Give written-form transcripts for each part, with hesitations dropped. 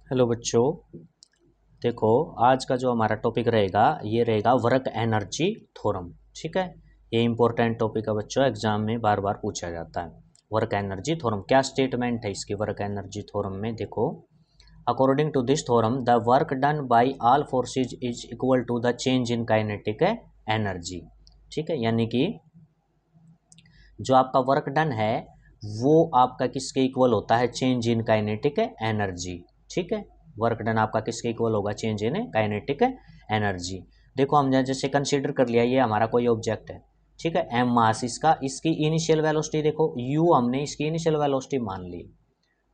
Hello बच्चों, देखो आज का जो हमारा टॉपिक रहेगा ये रहेगा वर्क एनर्जी थ्योरम। ठीक है, ये इंपॉर्टेंट टॉपिक है बच्चों, एग्जाम में बार बार पूछा जाता है। वर्क एनर्जी थ्योरम क्या स्टेटमेंट है इसकी? वर्क एनर्जी थ्योरम में देखो, according to this theorem the work done by all forces is equal to the change in kinetic energy. ठीक है, यानी कि जो आपका वर्क डन है वो आपका किसके इक्वल होता है? Change in kinetic energy. ठीक है, वर्क डन आपका किसके इक्वल होगा? Change in kinetic energy. देखो हम जैसे कंसीडर कर लिया ये हमारा कोई ऑब्जेक्ट है। ठीक है, एम मास इसका, इसकी इनिशियल वेलोसिटी देखो यू, हमने इसकी इनिशियल वेलोसिटी मान ली।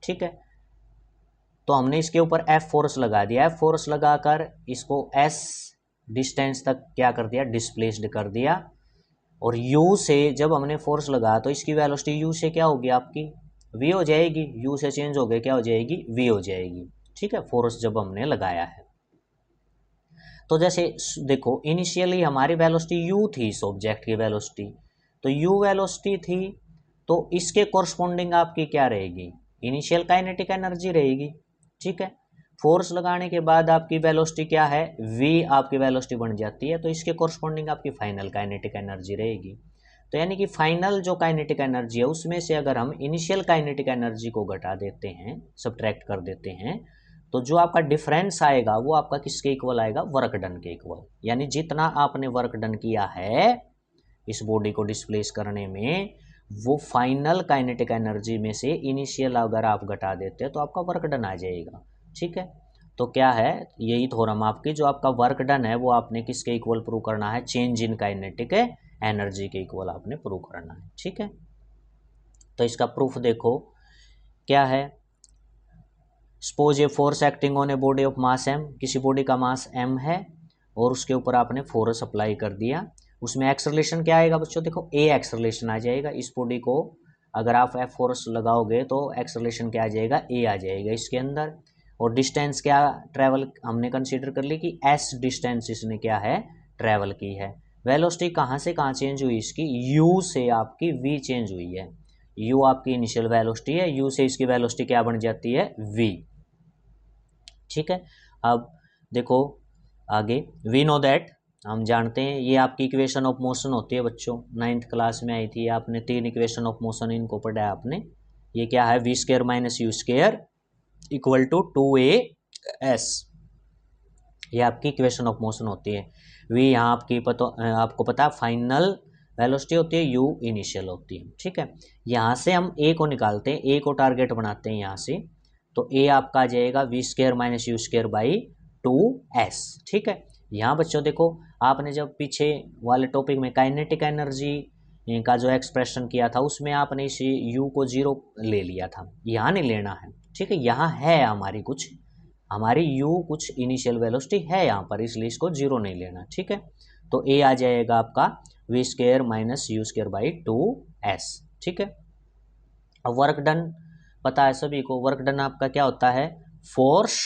ठीक है, तो हमने इसके ऊपर एफ फोर्स लगा दिया। एफ फोर्स लगाकर इसको एस डिस्टेंस तक क्या कर दिया? डिस्प्लेस्ड कर दिया। और u से जब हमने फोर्स लगाया तो इसकी वेलोसिटी u से क्या होगी? आपकी v हो जाएगी। u से चेंज हो गए, क्या हो जाएगी? v हो जाएगी। ठीक है, फोर्स जब हमने लगाया है तो जैसे देखो इनिशियली हमारी वेलोसिटी u थी, इस ऑब्जेक्ट की वेलोसिटी तो u वेलोसिटी थी, तो इसके कोरस्पोंडिंग आपकी क्या रहेगी? इनिशियल काइनेटिक एनर्जी रहेगी। ठीक है, फोर्स लगाने के बाद आपकी वेलोसिटी क्या है? v आपकी वेलोसिटी बन जाती है, तो इसके कोरस्पोंडिंग आपकी फाइनल काइनेटिक एनर्जी रहेगी। तो यानी कि फाइनल जो काइनेटिक एनर्जी है उसमें से अगर हम इनिशियल काइनेटिक एनर्जी को घटा देते हैं, सब्ट्रैक्ट कर देते हैं, तो जो आपका डिफरेंस आएगा वो आपका किसके इक्वल आएगा? वर्क डन के इक्वल। यानी जितना आपने वर्क डन किया है इस बॉडी को डिस्प्लेस करने में, वो फाइनल काइनेटिक एनर्जी में से इनिशियल अगर आप घटा देते हैं तो आपका वर्क डन आ जाएगा। ठीक है, तो क्या है? यही थ्योरम आपकी, जो आपका वर्क डन है वो आपने किसके इक्वल प्रूव करना है? चेंज इन काइनेटिक एनर्जी के इक्वल आपने प्रूव करना है। ठीक है, तो इसका प्रूफ देखो क्या है। Suppose a force acting on a body of mass M, किसी बॉडी का मास एम है और उसके ऊपर आपने फोर्स अप्लाई कर दिया। उसमें एक्सेलरेशन क्या आएगा बच्चों? देखो ए एक्सेलरेशन आ जाएगा। इस बॉडी को अगर आप एफ फोर्स लगाओगे तो एक्सेलरेशन क्या आ जाएगा? ए आ जाएगा इसके अंदर। और डिस्टेंस क्या ट्रैवल हमने कंसीडर कर ली कि एस डिस्टेंस इसने क्या है? ट्रैवल की है। वेलोसिटी कहाँ से कहाँ चेंज हुई इसकी? यू से आपकी वी चेंज हुई है। यू आपकी इनिशियल वेलोसिटी है, यू से इसकी वेलोसिटी क्या बन जाती है? वी। ठीक है, अब देखो आगे, वी नो दैट, हम जानते हैं, ये आपकी इक्वेशन ऑफ मोशन होती है बच्चों, 9th क्लास में आई थी, आपने 3 इक्वेशन ऑफ मोशन इनको पढ़ा है आपने। ये क्या है? V square minus U square equal to 2as, ये आपकी इक्वेशन ऑफ मोशन होती है। वी यहाँ आपको पता है फाइनल वेलोसिटी होती है, यू इनिशियल होती है। ठीक है, यहाँ से हम ए को निकालते हैं, ए को टारगेट बनाते हैं यहाँ से, तो ए आपका आ जाएगा V square minus U square by 2s। ठीक है, यहाँ बच्चों देखो आपने जब पीछे वाले टॉपिक में काइनेटिक एनर्जी का जो एक्सप्रेशन किया था उसमें आपने इस यू को 0 ले लिया था, यहाँ नहीं लेना है। ठीक है, यहाँ है हमारी यू कुछ इनिशियल वेलोसिटी है यहाँ पर, इसलिए इसको 0 नहीं लेना। ठीक है, तो ए आ जाएगा आपका V square minus U square by 2s। ठीक है, अब वर्क डन पता है सभी को, वर्क डन आपका क्या होता है? Force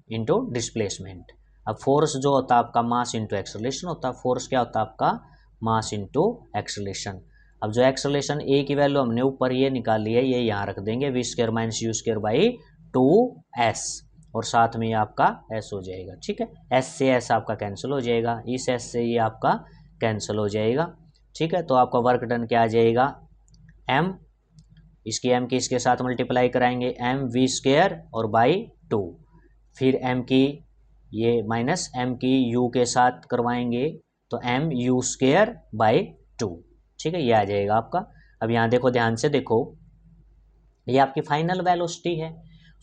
into displacement. अब फोर्स जो होता है आपका मास इंटू एक्सेलरेशन होता है, फोर्स क्या होता है आपका? Mass into acceleration. अब जो एक्सेलरेशन ए की वैल्यू हमने ऊपर ये निकाल ली है, ये यहाँ रख देंगे, V square minus U square by 2s, और साथ में ये आपका एस हो जाएगा। ठीक है, एस से एस आपका कैंसिल हो जाएगा, इस एस से ये आपका कैंसिल हो जाएगा। ठीक है, तो आपका वर्क डन क्या आ जाएगा? एम, इसकी एम की इसके साथ मल्टीप्लाई कराएंगे, एम वी स्केयर और बाई 2, फिर एम की ये माइनस एम की यू के साथ करवाएंगे तो एम यू स्केयर बाई 2। ठीक है, ये आ जाएगा आपका। अब यहाँ देखो ध्यान से देखो, ये आपकी फाइनल वेलोसिटी है,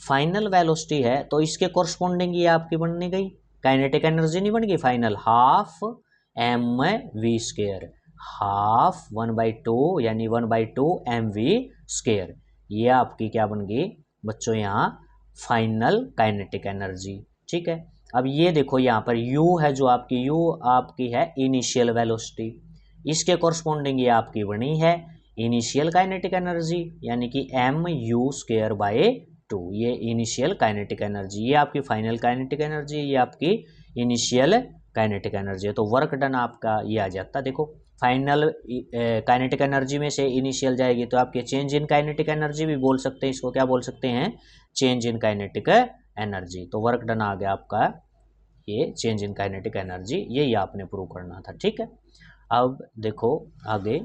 फाइनल वेलोसिटी है तो इसके कोरस्पोंडिंग ये आपकी बनने गई काइनेटिक एनर्जी, नहीं बन गई final? Half M V square, half 1/2 यानी 1/2 एम वी स्केयर, ये आपकी क्या बन गई बच्चों? यहाँ फाइनल काइनेटिक एनर्जी। ठीक है, अब ये देखो यहाँ पर u है, जो आपकी u आपकी है इनिशियल वेलोसिटी, इसके कोरस्पोंडिंग ये आपकी बनी है इनिशियल काइनेटिक एनर्जी, यानी कि एम यू स्केयर बाय 2, ये इनिशियल काइनेटिक एनर्जी, ये आपकी फाइनल काइनेटिक एनर्जी, ये आपकी इनिशियल काइनेटिक एनर्जी है। तो वर्क डन आपका ये आ जाता, देखो फाइनल काइनेटिक एनर्जी में से इनिशियल जाएगी तो आपके चेंज इन काइनेटिक एनर्जी भी बोल सकते हैं इसको, क्या बोल सकते हैं? Change in kinetic energy. तो वर्क डन आ गया आपका ये चेंज इन काइनेटिक एनर्जी, यही आपने प्रूव करना था। ठीक है, अब देखो आगे,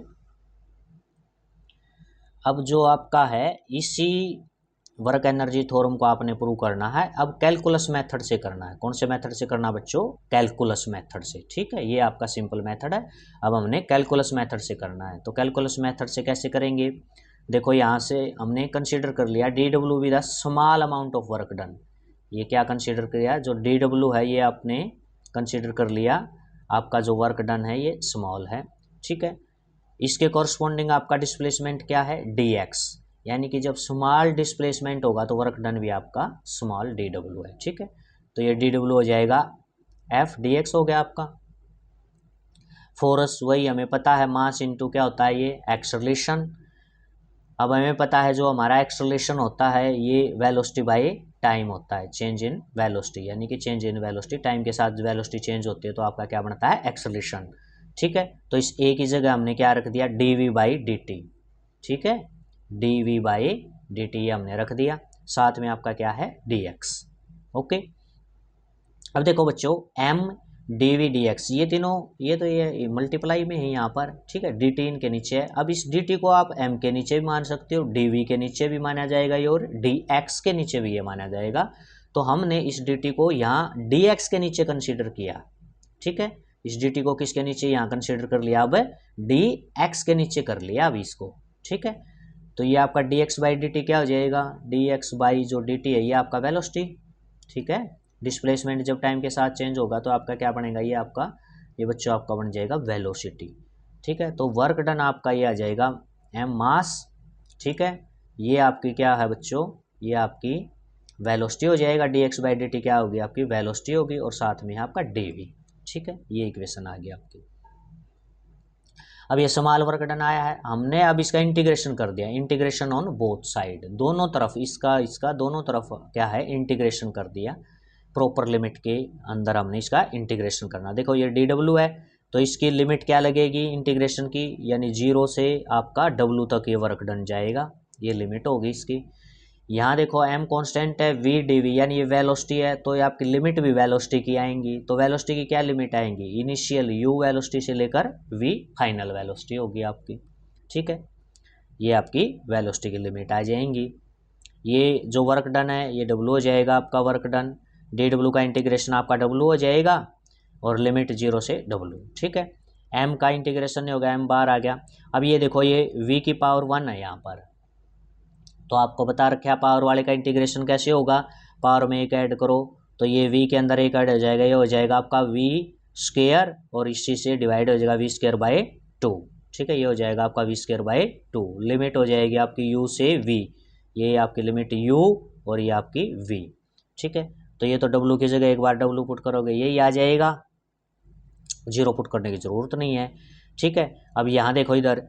अब जो आपका है इसी वर्क एनर्जी थ्योरम को आपने प्रूव करना है। अब कैलकुलस मेथड से करना है। कौन से मेथड से करना बच्चों? कैलकुलस मेथड से। ठीक है, ये आपका सिंपल मेथड है। अब हमने कैलकुलस मेथड से करना है। तो कैलकुलस मेथड से कैसे करेंगे? देखो यहाँ से हमने कंसीडर कर लिया D W with the small amount of work done. ये क्या कंसीडर किया? जो डी डब्ल्यू है ये आपने कंसीडर कर लिया, आपका जो वर्क डन है ये स्मॉल है। ठीक है, इसके कॉरस्पॉन्डिंग आपका डिस्प्लेसमेंट क्या है? डी एक्स, यानी कि जब स्मॉल डिस्प्लेसमेंट होगा तो वर्क डन भी आपका स्मॉल डी डब्ल्यू है। ठीक है, तो ये डी डब्ल्यू हो जाएगा एफ डी एक्स हो गया आपका। फोर्स वही हमें पता है, मास इंटू क्या होता है ये एक्सेलरेशन। अब हमें पता है जो हमारा एक्सेलरेशन होता है ये वेलोसिटी बाय टाइम होता है, चेंज इन वेलोसिटी, यानी कि चेंज इन वेलोसिटी, टाइम के साथ वेलोसिटी चेंज होती है तो आपका क्या बनता है? एक्सेलरेशन। ठीक है, तो इस ए की जगह हमने क्या रख दिया? D V by D T. ठीक है, D V by D T हमने रख दिया, साथ में आपका क्या है? D x. ओके, अब देखो बच्चों M D V D X, ये तीनों ये मल्टीप्लाई में है यहाँ पर। ठीक है, डी टी इनके नीचे है। अब इस डी टी को आप एम के नीचे भी मान सकते हो, डी वी के नीचे भी माना जाएगा ये, और डी एक्स के नीचे भी ये माना जाएगा। तो हमने इस डी टी को यहाँ डी एक्स के नीचे कंसीडर किया। ठीक है, इस डी टी को किसके नीचे? यहाँ कंसीडर कर लिया, अब डी एक्स के नीचे कर लिया अब इसको। ठीक है, तो ये आपका D x by D T क्या हो जाएगा? डी एक्स बाई जो डी टी है ये आपका वेलोसिटी। ठीक है, डिस्प्लेसमेंट जब टाइम के साथ चेंज होगा तो आपका क्या बनेगा? ये आपका, ये बच्चों आपका बन जाएगा वेलोसिटी। ठीक है, तो वर्क डन आपका ये आ जाएगा एम मास। ठीक है, ये आपकी क्या है बच्चों? ये आपकी वेलोसिटी हो जाएगा, D x by D T क्या होगी? आपकी वेलोसिटी होगी, और साथ में आपका डी वी। ठीक है, ये इक्वेशन आ गया आपकी। अब ये स्मॉल वर्क डन आया है, हमने अब इसका इंटीग्रेशन कर दिया, इंटीग्रेशन ऑन बोथ साइड, दोनों तरफ इसका दोनों तरफ क्या है? इंटीग्रेशन कर दिया। प्रॉपर लिमिट के अंदर हमने इसका इंटीग्रेशन करना। देखो ये डी डब्ल्यू है तो इसकी लिमिट क्या लगेगी इंटीग्रेशन की? यानी 0 से आपका डब्ल्यू तक ये वर्क डन जाएगा, ये लिमिट होगी इसकी। यहाँ देखो एम कांस्टेंट है, वी डी वी यानी ये वेलोसिटी है, तो ये आपकी लिमिट भी वेलोसिटी की आएंगी। तो वेलोसिटी की क्या लिमिट आएंगी? इनिशियल यू वेलोसिटी से लेकर वी फाइनल वेलोसिटी होगी आपकी। ठीक है, ये आपकी वेलोसिटी की लिमिट आ जाएंगी। ये जो वर्क डन है ये डब्ल्यू हो जाएगा आपका वर्क डन, डी डब्ल्यू का इंटीग्रेशन आपका डब्ल्यू हो जाएगा, और लिमिट 0 से डब्ल्यू। ठीक है, एम का इंटीग्रेशन नहीं होगा, एम बार आ गया। अब ये देखो ये वी की पावर 1 है यहाँ पर, तो आपको बता रखा पावर वाले का इंटीग्रेशन कैसे होगा? पावर में एक ऐड करो तो ये वी के अंदर एक ऐड हो जाएगा, ये हो जाएगा आपका वी स्क्वेयर, और इसी से डिवाइड हो जाएगा वी स्क्वेयर बाय 2। ठीक है, ये हो जाएगा आपका वी स्क्वेयर बाय 2। लिमिट हो जाएगी आपकी यू से वी, ये आपकी लिमिट यू और ये आपकी वी। ठीक है, तो ये तो डब्ल्यू की जगह एक बार डब्ल्यू पुट करोगे यही आ जाएगा, 0 पुट करने की ज़रूरत नहीं है। ठीक है, अब यहाँ देखो इधर,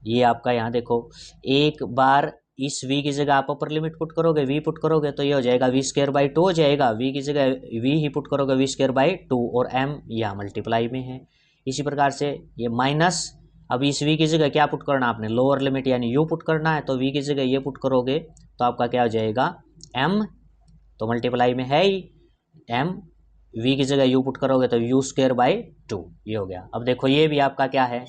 ये आपका यहाँ देखो एक बार इस v की जगह आप अपर लिमिट पुट करोगे, v पुट करोगे तो ये हो जाएगा वी स्क्वेयर बाई 2 हो जाएगा, v की जगह v ही पुट करोगे वी स्क्वेयर बाई 2, और m यहाँ मल्टीप्लाई में है। इसी प्रकार से ये माइनस, अब इस v की जगह क्या पुट करना आपने? लोअर लिमिट यानी u पुट करना है, तो v की जगह ये पुट करोगे तो आपका क्या हो जाएगा? m, तो मल्टीप्लाई में है ही m, v की जगह u पुट करोगे तो u स्क्वेयर बाई 2, ये हो गया। अब देखो ये भी आपका क्या है?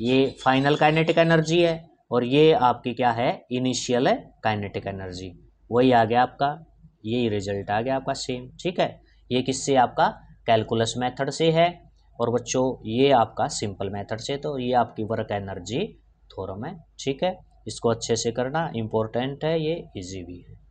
ये फाइनल काइनेटिक एनर्जी है, और ये आपकी क्या है? इनिशियल है काइनेटिक एनर्जी। वही आ गया आपका, यही रिजल्ट आ गया आपका सेम। ठीक है, ये किससे? आपका कैलकुलस मेथड से है, और बच्चों ये आपका सिंपल मेथड से, तो ये आपकी वर्क एनर्जी थ्योरम है। ठीक है, इसको अच्छे से करना, इम्पोर्टेंट है, ये इजी भी है।